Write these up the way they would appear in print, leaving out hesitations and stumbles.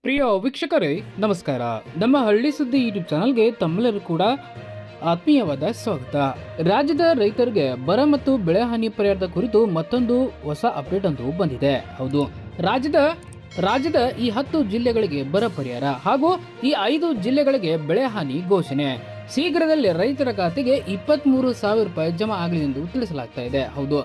ಪ್ರಿಯ ವೀಕ್ಷಕರೇ ನಮಸ್ಕಾರ. ನಮ್ಮ ಹಳ್ಳಿ ಸುದ್ದಿ ಯೂಟ್ಯೂಬ್ ಚಾನಲ್ಗೆ ತಮ್ಮೆಲ್ಲರೂ ಕೂಡ ಆತ್ಮೀಯವಾದ ಸ್ವಾಗತ. ರಾಜ್ಯದ ರೈತರಿಗೆ ಬರ ಮತ್ತು ಬೆಳೆ ಹಾನಿ ಪರಿಹಾರದ ಕುರಿತು ಮತ್ತೊಂದು ಹೊಸ ಅಪ್ಡೇಟ್ ಅಂತೂ ಬಂದಿದೆ. ಹೌದು, ರಾಜ್ಯದ ಈ 10 ಜಿಲ್ಲೆಗಳಿಗೆ ಬರ ಪರಿಹಾರ ಹಾಗೂ ಈ 5 ಜಿಲ್ಲೆಗಳಿಗೆ ಬೆಳೆ ಹಾನಿ ಘೋಷಣೆ. ಶೀಘ್ರದಲ್ಲೇ ರೈತರ ಖಾತೆಗೆ 23,000 ರೂಪಾಯಿ ಜಮಾ ಆಗಲಿ ಎಂದು ತಿಳಿಸಲಾಗ್ತಾ ಇದೆ. ಹೌದು,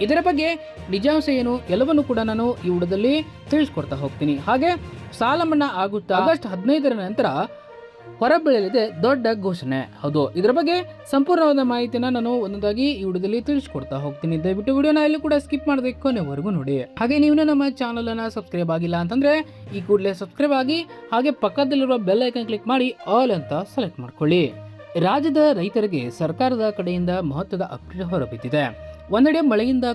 ಇದರ ಬಗ್ಗೆ ನಿಜಾಂಶ ಏನು ಎಲ್ಲವನ್ನು ಕೂಡ ನಾನು ಈ ವಿಡಿಯೋದಲ್ಲಿ ತಿಳಿಸ್ಕೊಡ್ತಾ ಹೋಗ್ತೀನಿ. ಹಾಗೆ ಸಾಲ ಮನ್ನಾ ಆಗುತ್ತಾ ಆಗಸ್ಟ್ 15ರ ನಂತರ ಹೊರಬೀಳಲಿದೆ ದೊಡ್ಡ ಘೋಷಣೆ. ಹೌದು, ಇದರ ಬಗ್ಗೆ ಸಂಪೂರ್ಣವಾದ ಮಾಹಿತಿನ ನಾನು ಒಂದೊಂದಾಗಿ ಈ ವಿಡಿಯೋದಲ್ಲಿ ತಿಳಿಸ್ಕೊಡ್ತಾ ಹೋಗ್ತೀನಿ. ದಯವಿಟ್ಟು ವಿಡಿಯೋನ ಎಲ್ಲೂ ಕೂಡ ಸ್ಕಿಪ್ ಮಾಡದೆ ಕೊನೆವರೆಗೂ ನೋಡಿ. ಹಾಗೆ ನೀವು ನಮ್ಮ ಚಾನಲ್ ಅನ್ನ ಸಬ್ಸ್ಕ್ರೈಬ್ ಆಗಿಲ್ಲ ಅಂತಂದ್ರೆ ಈ ಕೂಡಲೇ ಸಬ್ಸ್ಕ್ರೈಬ್ ಆಗಿ ಹಾಗೆ ಪಕ್ಕದಲ್ಲಿರುವ ಬೆಲ್ ಐಕನ್ ಕ್ಲಿಕ್ ಮಾಡಿ ಆಲ್ ಅಂತ ಸೆಲೆಕ್ಟ್ ಮಾಡ್ಕೊಳ್ಳಿ. ರಾಜ್ಯದ ರೈತರಿಗೆ ಸರ್ಕಾರದ ಕಡೆಯಿಂದ ಮಹತ್ವದ ಅಪ್ಡೇಟ್ ಹೊರಬಿದ್ದಿದೆ. ಒಂದೆಡೆ ಮಳೆಯಿಂದ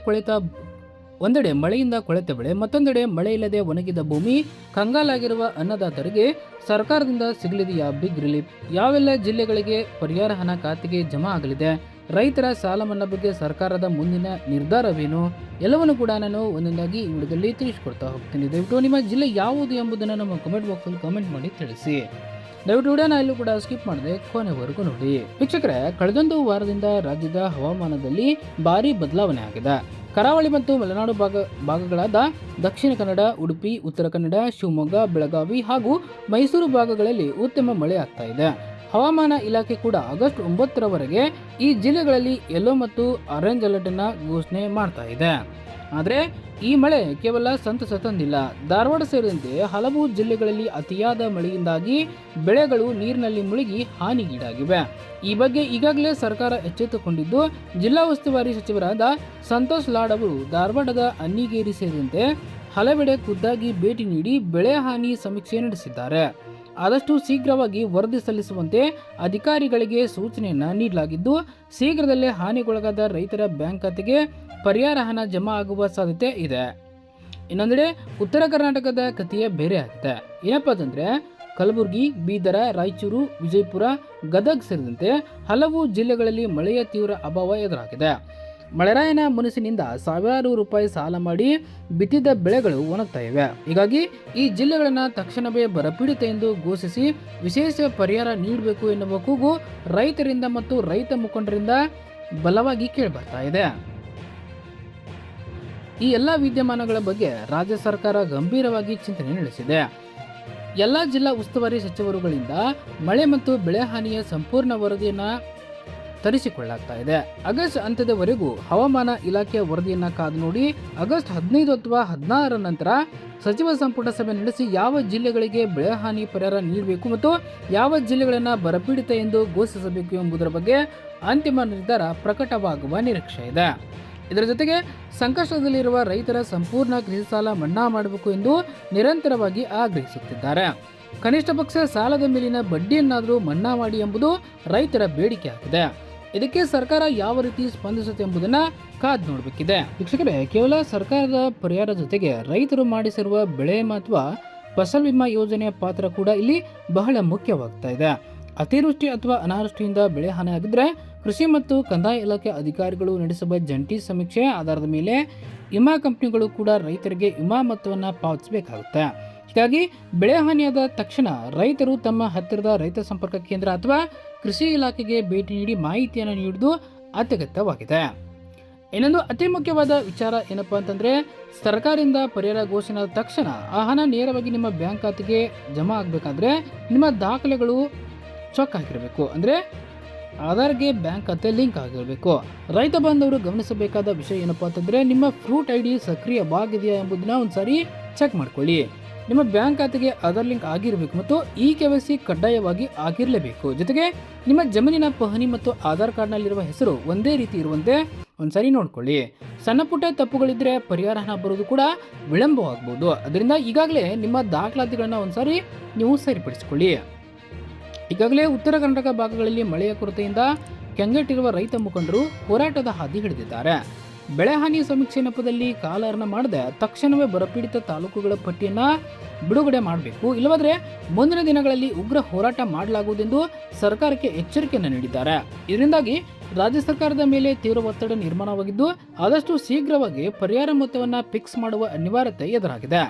ಕೊಳೆತ ಬೆಳೆ, ಮತ್ತೊಂದೆಡೆ ಮಳೆ ಇಲ್ಲದೆ ಒಣಗಿದ ಭೂಮಿ, ಕಂಗಾಲಾಗಿರುವ ಅನ್ನದಾತರಿಗೆ ಸರ್ಕಾರದಿಂದ ಸಿಗಲಿದೆಯಾ ಬಿಗ್ ರಿಲೀಫ್? ಯಾವೆಲ್ಲ ಜಿಲ್ಲೆಗಳಿಗೆ ಪರಿಹಾರ ಹಣ ಖಾತೆಗೆ ಜಮಾ ಆಗಲಿದೆ? ರೈತರ ಸಾಲ ಮನ್ನಾ ಬಗ್ಗೆ ಸರ್ಕಾರದ ಮುಂದಿನ ನಿರ್ಧಾರವೇನು? ಎಲ್ಲವನ್ನು ಕೂಡ ನಾನು ಒಂದೊಂದಾಗಿ ಈ ವಿಡಿಯೋದಲ್ಲಿ ತಿಳಿಸ್ಕೊಡ್ತಾ ಹೋಗ್ತೀನಿ. ದಯವಿಟ್ಟು ನಿಮ್ಮ ಜಿಲ್ಲೆ ಯಾವುದು ಎಂಬುದನ್ನು ನಮ್ಮ ಕಮೆಂಟ್ ಬಾಕ್ಸಲ್ಲಿ ಕಮೆಂಟ್ ಮಾಡಿ ತಿಳಿಸಿ. ದಯವಿಟ್ಟು ವಿಡಿಯೋನ ಎಲ್ಲೂ ಕೂಡ ಸ್ಕಿಪ್ ಮಾಡದೆ ಕೊನೆವರೆಗೂ ನೋಡಿ. ವೀಕ್ಷಕರೇ, ಕಳೆದೊಂದು ವಾರದಿಂದ ರಾಜ್ಯದ ಹವಾಮಾನದಲ್ಲಿ ಭಾರಿ ಬದಲಾವಣೆ ಆಗಿದೆ. ಕರಾವಳಿ ಮತ್ತು ಮಲೆನಾಡು ಭಾಗಗಳಾದ ದಕ್ಷಿಣ ಕನ್ನಡ, ಉಡುಪಿ, ಉತ್ತರ ಕನ್ನಡ, ಶಿವಮೊಗ್ಗ, ಬೆಳಗಾವಿ ಹಾಗೂ ಮೈಸೂರು ಭಾಗಗಳಲ್ಲಿ ಉತ್ತಮ ಮಳೆ ಆಗ್ತಾ ಇದೆ. ಹವಾಮಾನ ಇಲಾಖೆ ಕೂಡ ಆಗಸ್ಟ್ 9ರವರೆಗೆ ಈ ಜಿಲ್ಲೆಗಳಲ್ಲಿ ಯೆಲ್ಲೋ ಮತ್ತು ಆರೆಂಜ್ ಅಲರ್ಟ್ ಅನ್ನ ಘೋಷಣೆ ಮಾಡ್ತಾ ಇದೆ. ಆದರೆ ಈ ಮಳೆ ಕೇವಲ ಸಂತಸ ತಂದಿಲ್ಲ. ಧಾರವಾಡ ಸೇರಿದಂತೆ ಹಲವು ಜಿಲ್ಲೆಗಳಲ್ಲಿ ಅತಿಯಾದ ಮಳೆಯಿಂದಾಗಿ ಬೆಳೆಗಳು ನೀರಿನಲ್ಲಿ ಮುಳುಗಿ ಹಾನಿಗೀಡಾಗಿವೆ. ಈ ಬಗ್ಗೆ ಈಗಾಗಲೇ ಸರ್ಕಾರ ಎಚ್ಚೆತ್ತುಕೊಂಡಿದ್ದು, ಜಿಲ್ಲಾ ಉಸ್ತುವಾರಿ ಸಚಿವರಾದ ಸಂತೋಷ್ ಲಾಡ್ ಅವರು ಧಾರವಾಡದ ಅನ್ನಿಗೇರಿ ಸೇರಿದಂತೆ ಹಲವೆಡೆ ಖುದ್ದಾಗಿ ಭೇಟಿ ನೀಡಿ ಬೆಳೆ ಹಾನಿ ಸಮೀಕ್ಷೆ ನಡೆಸಿದ್ದಾರೆ. ಆದಷ್ಟು ಶೀಘ್ರವಾಗಿ ವರದಿ ಸಲ್ಲಿಸುವಂತೆ ಅಧಿಕಾರಿಗಳಿಗೆ ಸೂಚನೆಯನ್ನ ನೀಡಲಾಗಿದ್ದು, ಶೀಘ್ರದಲ್ಲೇ ಹಾನಿಗೊಳಗಾದ ರೈತರ ಬ್ಯಾಂಕ್ ಖಾತೆಗೆ ಪರಿಹಾರ ಹಣ ಜಮಾ ಆಗುವ ಸಾಧ್ಯತೆ ಇದೆ. ಇನ್ನೊಂದೆಡೆ ಉತ್ತರ ಕರ್ನಾಟಕದ ಕಥೆಯೇ ಬೇರೆ ಆಗುತ್ತೆ. ಏನಪ್ಪಾ ಅಂತಂದ್ರೆ ಕಲಬುರಗಿ, ಬೀದರ, ರಾಯಚೂರು, ವಿಜಯಪುರ, ಗದಗ್ ಸೇರಿದಂತೆ ಹಲವು ಜಿಲ್ಲೆಗಳಲ್ಲಿ ಮಳೆಯ ತೀವ್ರ ಅಭಾವ ಎದುರಾಗಿದೆ. ಮಳೆರಾಯನ ಮುನಿಸಿನಿಂದ ಸಾವಿರಾರು ರೂಪಾಯಿ ಸಾಲ ಮಾಡಿ ಬಿತ್ತಿದ ಬೆಳೆಗಳು ಒಣಗ್ತಾ ಇವೆ. ಹೀಗಾಗಿ ಈ ಜಿಲ್ಲೆಗಳನ್ನು ತಕ್ಷಣವೇ ಬರಪೀಡಿತ ಎಂದು ಘೋಷಿಸಿ ವಿಶೇಷ ಪರಿಹಾರ ನೀಡಬೇಕು ಎನ್ನುವ ಕೂಗು ರೈತರಿಂದ ಮತ್ತು ರೈತ ಮುಖಂಡರಿಂದ ಬಲವಾಗಿ ಕೇಳಿಬರ್ತಾ ಇದೆ. ಈ ಎಲ್ಲ ವಿದ್ಯಮಾನಗಳ ಬಗ್ಗೆ ರಾಜ್ಯ ಸರ್ಕಾರ ಗಂಭೀರವಾಗಿ ಚಿಂತನೆ ನಡೆಸಿದೆ. ಎಲ್ಲ ಜಿಲ್ಲಾ ಉಸ್ತುವಾರಿ ಸಚಿವರುಗಳಿಂದ ಮಳೆ ಮತ್ತು ಬೆಳೆ ಹಾನಿಯ ಸಂಪೂರ್ಣ ವರದಿಯನ್ನ ತರಿಸಿಕೊಳ್ಳಲಾಗ್ತಾ ಇದೆ. ಆಗಸ್ಟ್ ಅಂತ್ಯದವರೆಗೂ ಹವಾಮಾನ ಇಲಾಖೆಯ ವರದಿಯನ್ನ ಕಾದು ನೋಡಿ ಆಗಸ್ಟ್ 15 ಅಥವಾ 16ರ ನಂತರ ಸಚಿವ ಸಂಪುಟ ಸಭೆ ನಡೆಸಿ ಯಾವ ಜಿಲ್ಲೆಗಳಿಗೆ ಬೆಳೆ ಹಾನಿ ಪರಿಹಾರ ನೀಡಬೇಕು ಮತ್ತು ಯಾವ ಜಿಲ್ಲೆಗಳನ್ನು ಬರಪೀಡಿತ ಎಂದು ಘೋಷಿಸಬೇಕು ಎಂಬುದರ ಬಗ್ಗೆ ಅಂತಿಮ ನಿರ್ಧಾರ ಪ್ರಕಟವಾಗುವ ನಿರೀಕ್ಷೆ ಇದೆ. ಇದರ ಜೊತೆಗೆ ಸಂಕಷ್ಟದಲ್ಲಿರುವ ರೈತರ ಸಂಪೂರ್ಣ ಕೃಷಿ ಸಾಲ ಮನ್ನಾ ಮಾಡಬೇಕು ಎಂದು ನಿರಂತರವಾಗಿ ಆಗ್ರಹಿಸುತ್ತಿದ್ದಾರೆ. ಕನಿಷ್ಠ ಪಕ್ಷ ಸಾಲದ ಮೇಲಿನ ಬಡ್ಡಿಯನ್ನಾದರೂ ಮನ್ನಾ ಮಾಡಿ ಎಂಬುದು ರೈತರ ಬೇಡಿಕೆ ಆಗಿದೆ. ಇದಕ್ಕೆ ಸರ್ಕಾರ ಯಾವ ರೀತಿ ಸ್ಪಂದಿಸುತ್ತೆ ಎಂಬುದನ್ನು ಕಾದು ನೋಡಬೇಕಿದೆ. ವೀಕ್ಷಕರೇ, ಕೇವಲ ಸರ್ಕಾರದ ಪರಿಹಾರ ಜೊತೆಗೆ ರೈತರು ಮಾಡಿಸಿರುವ ಬೆಳೆ ಅಥವಾ ಫಸಲ್ ವಿಮಾ ಯೋಜನೆಯ ಪಾತ್ರ ಕೂಡ ಇಲ್ಲಿ ಬಹಳ ಮುಖ್ಯವಾಗ್ತಾ ಇದೆ. ಅತಿವೃಷ್ಟಿ ಅಥವಾ ಅನಾವೃಷ್ಟಿಯಿಂದ ಬೆಳೆ ಹಾನಿ ಆಗಿದ್ರೆ ಕೃಷಿ ಮತ್ತು ಕಂದಾಯ ಇಲಾಖೆ ಅಧಿಕಾರಿಗಳು ನಡೆಸುವ ಜಂಟಿ ಸಮೀಕ್ಷೆಯ ಆಧಾರದ ಮೇಲೆ ವಿಮಾ ಕಂಪನಿಗಳು ಕೂಡ ರೈತರಿಗೆ ವಿಮಾ ಮೊತ್ತವನ್ನು ಪಾವತಿಸಬೇಕಾಗುತ್ತೆ. ಹೀಗಾಗಿ ಬೆಳೆ ಹಾನಿಯಾದ ತಕ್ಷಣ ರೈತರು ತಮ್ಮ ಹತ್ತಿರದ ರೈತ ಸಂಪರ್ಕ ಕೇಂದ್ರ ಅಥವಾ ಕೃಷಿ ಇಲಾಖೆಗೆ ಭೇಟಿ ನೀಡಿ ಮಾಹಿತಿಯನ್ನು ನೀಡುವುದು ಅತ್ಯಗತ್ಯವಾಗಿದೆ. ಇನ್ನೊಂದು ಅತಿ ಮುಖ್ಯವಾದ ವಿಚಾರ ಏನಪ್ಪಾ ಅಂತಂದ್ರೆ, ಸರ್ಕಾರದಿಂದ ಪರಿಹಾರ ಘೋಷಣೆ ಆದ ತಕ್ಷಣ ಆ ಹಣ ನೇರವಾಗಿ ನಿಮ್ಮ ಬ್ಯಾಂಕ್ ಖಾತೆಗೆ ಜಮಾ ಆಗಬೇಕಾದ್ರೆ ನಿಮ್ಮ ದಾಖಲೆಗಳು ಚೊಕ್ ಆಗಿರಬೇಕು. ಅಂದರೆ ಆಧಾರ್ಗೆ ಬ್ಯಾಂಕ್ ಖಾತೆ ಲಿಂಕ್ ಆಗಿರಬೇಕು. ರೈತ ಬಾಂಧವರು ಗಮನಿಸಬೇಕಾದ ವಿಷಯ ಏನಪ್ಪಾ ಅಂತಂದ್ರೆ, ನಿಮ್ಮ ಫ್ರೂಟ್ ID ಸಕ್ರಿಯವಾಗಿದೆಯಾ ಎಂಬುದನ್ನ ಒಂದ್ಸಾರಿ ಚೆಕ್ ಮಾಡ್ಕೊಳ್ಳಿ. ನಿಮ್ಮ ಬ್ಯಾಂಕ್ ಖಾತೆಗೆ ಆಧಾರ್ ಲಿಂಕ್ ಆಗಿರಬೇಕು ಮತ್ತು KYC ಕಡ್ಡಾಯವಾಗಿ ಆಗಿರಲೇಬೇಕು. ಜೊತೆಗೆ ನಿಮ್ಮ ಜಮೀನಿನ ಪಹಣಿ ಮತ್ತು ಆಧಾರ್ ಕಾರ್ಡ್ನಲ್ಲಿರುವ ಹೆಸರು ಒಂದೇ ರೀತಿ ಇರುವಂತೆ ಒಂದ್ಸಾರಿ ನೋಡ್ಕೊಳ್ಳಿ. ಸಣ್ಣ ಪುಟ್ಟ ತಪ್ಪುಗಳಿದ್ರೆ ಪರಿಹಾರ ಹಣ ಬರೋದು ಕೂಡ ವಿಳಂಬವಾಗಬಹುದು. ಅದರಿಂದ ಈಗಾಗಲೇ ನಿಮ್ಮ ದಾಖಲಾತಿಗಳನ್ನ ಒಂದ್ಸಾರಿ ನೀವು ಸರಿಪಡಿಸಿಕೊಳ್ಳಿ. ಈಗಾಗಲೇ ಉತ್ತರ ಕರ್ನಾಟಕ ಭಾಗಗಳಲ್ಲಿ ಮಳೆಯ ಕೊರತೆಯಿಂದ ಕೆಂಗೆಟ್ಟಿರುವ ರೈತ ಮುಖಂಡರು ಹೋರಾಟದ ಹಾದಿ ಹಿಡಿದಿದ್ದಾರೆ. ಬೆಳೆ ಹಾನಿ ಸಮೀಕ್ಷೆ ನೆಪದಲ್ಲಿ ಕಾಲಹರಣ ಮಾಡದೆ ತಕ್ಷಣವೇ ಬರಪೀಡಿತ ತಾಲೂಕುಗಳ ಪಟ್ಟಿಯನ್ನ ಬಿಡುಗಡೆ ಮಾಡಬೇಕು, ಇಲ್ಲವಾದರೆ ಮುಂದಿನ ದಿನಗಳಲ್ಲಿ ಉಗ್ರ ಹೋರಾಟ ಮಾಡಲಾಗುವುದೆಂದು ಸರ್ಕಾರಕ್ಕೆ ಎಚ್ಚರಿಕೆಯನ್ನು ನೀಡಿದ್ದಾರೆ. ಇದರಿಂದಾಗಿ ರಾಜ್ಯ ಸರ್ಕಾರದ ಮೇಲೆ ತೀವ್ರ ಒತ್ತಡ ನಿರ್ಮಾಣವಾಗಿದ್ದು, ಆದಷ್ಟು ಶೀಘ್ರವಾಗಿ ಪರಿಹಾರ ಮೊತ್ತವನ್ನು ಫಿಕ್ಸ್ ಮಾಡುವ ಅನಿವಾರ್ಯತೆ ಎದುರಾಗಿದೆ.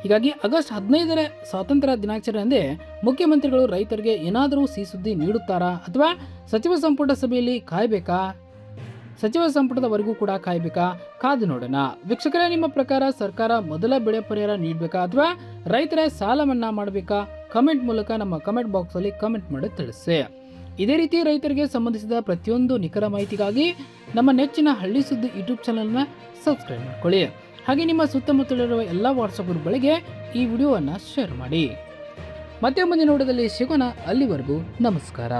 ಹೀಗಾಗಿ ಆಗಸ್ಟ್ 15ರ ಸ್ವಾತಂತ್ರ್ಯ ದಿನಾಚರಣೆಯಂದೇ ಮುಖ್ಯಮಂತ್ರಿಗಳು ರೈತರಿಗೆ ಏನಾದರೂ ಸಿಹಿ ಸುದ್ದಿ ನೀಡುತ್ತಾರಾ ಅಥವಾ ಸಚಿವ ಸಂಪುಟ ಸಭೆಯಲ್ಲಿ ಕಾಯಬೇಕಾ, ಸಚಿವ ಸಂಪುಟದವರೆಗೂ ಕೂಡ ಕಾಯಬೇಕಾ? ಕಾದು ನೋಡೋಣ. ವೀಕ್ಷಕರೇ, ನಿಮ್ಮ ಪ್ರಕಾರ ಸರ್ಕಾರ ಮೊದಲ ಬೆಳೆ ಪರಿಹಾರ ನೀಡಬೇಕಾ ಅಥವಾ ರೈತರ ಸಾಲ ಮನ್ನಾ ಮಾಡಬೇಕಾ? ಕಮೆಂಟ್ ಮೂಲಕ ನಮ್ಮ ಕಮೆಂಟ್ ಬಾಕ್ಸಲ್ಲಿ ಕಮೆಂಟ್ ಮಾಡಿ ತಿಳಿಸಿ. ಇದೇ ರೀತಿ ರೈತರಿಗೆ ಸಂಬಂಧಿಸಿದ ಪ್ರತಿಯೊಂದು ನಿಖರ ಮಾಹಿತಿಗಾಗಿ ನಮ್ಮ ನೆಚ್ಚಿನ ಹಳ್ಳಿ ಸುದ್ದಿ ಯೂಟ್ಯೂಬ್ ಚಾನಲ್ನ ಸಬ್ಸ್ಕ್ರೈಬ್ ಮಾಡ್ಕೊಳ್ಳಿ. ಹಾಗೆ ನಿಮ್ಮ ಸುತ್ತಮುತ್ತಲಿರುವ ಎಲ್ಲ ವಾಟ್ಸಪ್ ಗ್ರೂಪ್ಗಳಿಗೆ ಈ ವಿಡಿಯೋವನ್ನು ಶೇರ್ ಮಾಡಿ. ಮತ್ತೆ ಮುಂದಿನ ನೋಟದಲ್ಲಿ ಸಿಗೋಣ. ಅಲ್ಲಿವರೆಗೂ ನಮಸ್ಕಾರ.